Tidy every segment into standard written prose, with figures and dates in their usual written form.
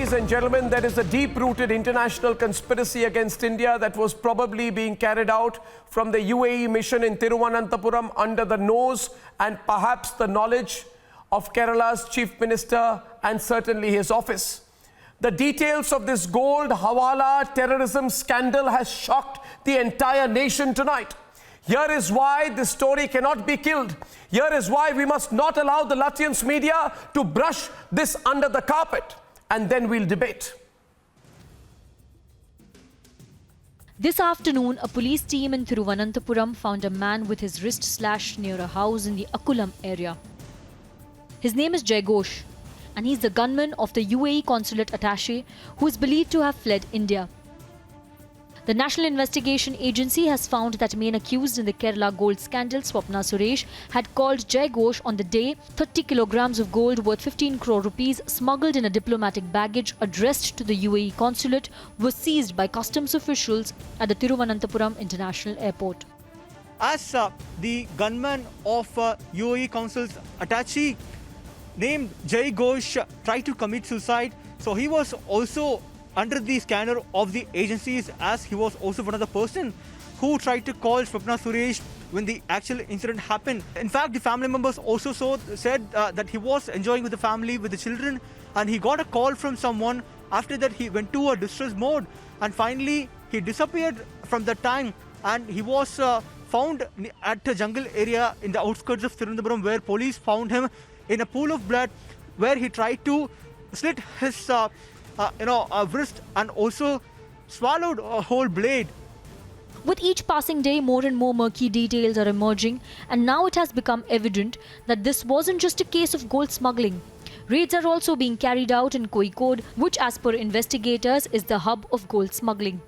Ladies and gentlemen, there is a deep-rooted international conspiracy against India that was probably being carried out from the UAE mission in Thiruvananthapuram under the nose and perhaps the knowledge of Kerala's Chief Minister and certainly his office. The details of this gold hawala terrorism scandal has shocked the entire nation tonight. Here is why this story cannot be killed. Here is why we must not allow the Lutyens media to brush this under the carpet. And then we'll debate. This afternoon, a police team in Thiruvananthapuram found a man with his wrist slashed near a house in the Akulam area. His name is Jai Ghosh, and he's the gunman of the UAE consulate attaché who is believed to have fled India. The National Investigation Agency has found that main accused in the Kerala gold scandal, Swapna Suresh, had called Jai Ghosh on the day 30 kilograms of gold worth 15 crore rupees smuggled in a diplomatic baggage addressed to the UAE consulate was seized by customs officials at the Thiruvananthapuram International Airport. As the gunman of UAE consul's attaché named Jai Ghosh tried to commit suicide, so he was also under the scanner of the agencies, as he was also one of the person who tried to call Swapna Suresh when the actual incident happened. In fact, the family members also said that he was enjoying with the family, with the children, and he got a call from someone. After that, he went to a distress mode, and finally he disappeared from that time, and he was found at a jungle area in the outskirts of Thiruvananthapuram, where police found him in a pool of blood, where he tried to slit his wrist and also swallowed a whole blade. With each passing day, more and more murky details are emerging, and now it has become evident that this wasn't just a case of gold smuggling. Raids are also being carried out in Kozhikode, which as per investigators is the hub of gold smuggling.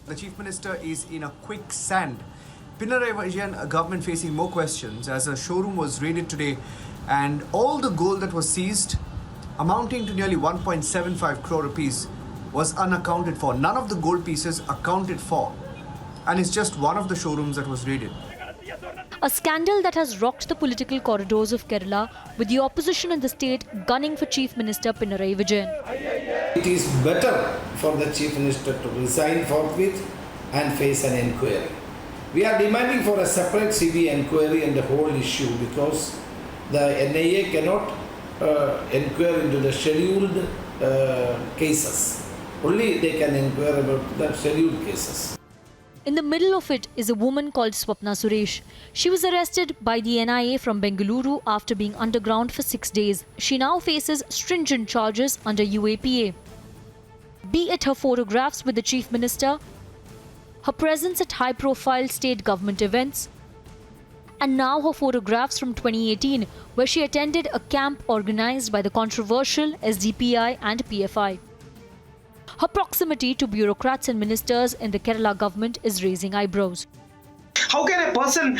The Chief Minister is in a quicksand. Pinarayi Vijayan government facing more questions as a showroom was raided today, and all the gold that was seized, amounting to nearly 1.75 crore rupees, was unaccounted for. None of the gold pieces accounted for, and it's just one of the showrooms that was raided. A scandal that has rocked the political corridors of Kerala, with the opposition in the state gunning for Chief Minister Pinarayi Vijayan. It is better for the Chief Minister to resign forthwith and face an inquiry. We are demanding for a separate CBI inquiry on the whole issue, because the NIA cannot inquire into the scheduled cases. Only they can inquire about the scheduled cases. In the middle of it is a woman called Swapna Suresh. She was arrested by the NIA from Bengaluru after being underground for 6 days. She now faces stringent charges under UAPA. Be it her photographs with the Chief Minister, her presence at high-profile state government events, and now her photographs from 2018, where she attended a camp organized by the controversial SDPI and PFI. Her proximity to bureaucrats and ministers in the Kerala government is raising eyebrows. How can a person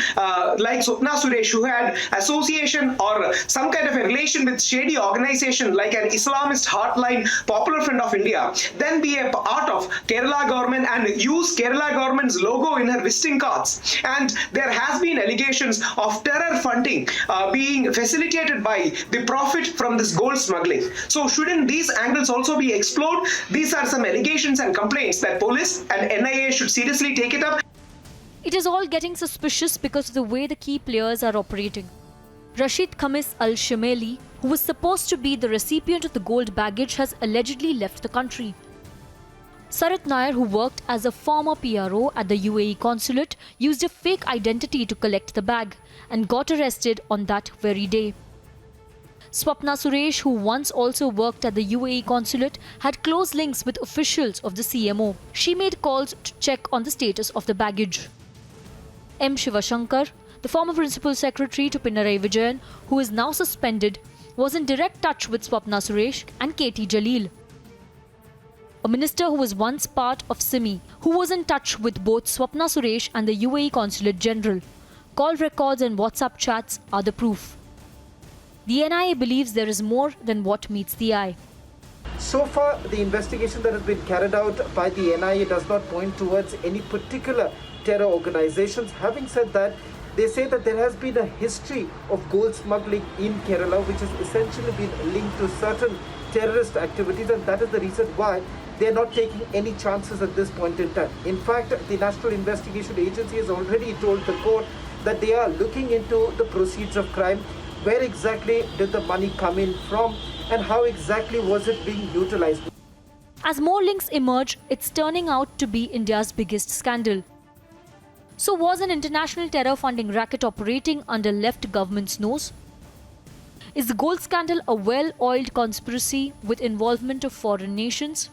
like Swapna Suresh, who had association or some kind of a relation with shady organization like an Islamist hardline Popular Front of India, then be a part of Kerala government and use Kerala government's logo in her visiting cards? And there has been allegations of terror funding being facilitated by the profit from this gold smuggling. So shouldn't these angles also be explored? These are some allegations and complaints that police and NIA should seriously take it up. It is all getting suspicious because of the way the key players are operating. Rashid Khamis Al-Shameli, who was supposed to be the recipient of the gold baggage, has allegedly left the country. Sarat Nair, who worked as a former PRO at the UAE consulate, used a fake identity to collect the bag and got arrested on that very day. Swapna Suresh, who once also worked at the UAE consulate, had close links with officials of the CMO. She made calls to check on the status of the baggage. M. Shivashankar, the former Principal Secretary to Pinarayi Vijayan, who is now suspended, was in direct touch with Swapna Suresh and KT Jalil, a minister who was once part of SIMI, who was in touch with both Swapna Suresh and the UAE Consulate General. Call records and WhatsApp chats are the proof. The NIA believes there is more than what meets the eye. So far, the investigation that has been carried out by the NIA does not point towards any particular terror organizations. Having said that, they say that there has been a history of gold smuggling in Kerala, which has essentially been linked to certain terrorist activities, and that is the reason why they are not taking any chances at this point in time. In fact, the National Investigation Agency has already told the court that they are looking into the proceeds of crime. Where exactly did the money come in from, and how exactly was it being utilized? As more links emerge, it's turning out to be India's biggest scandal. So was an international terror funding racket operating under left government's nose? Is the gold scandal a well-oiled conspiracy with involvement of foreign nations?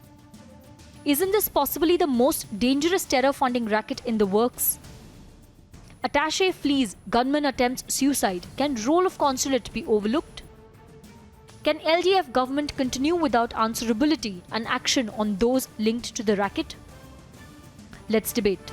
Isn't this possibly the most dangerous terror funding racket in the works? Attaché flees, gunman attempts suicide. Can role of consulate be overlooked? Can LDF government continue without answerability and action on those linked to the racket? Let's debate.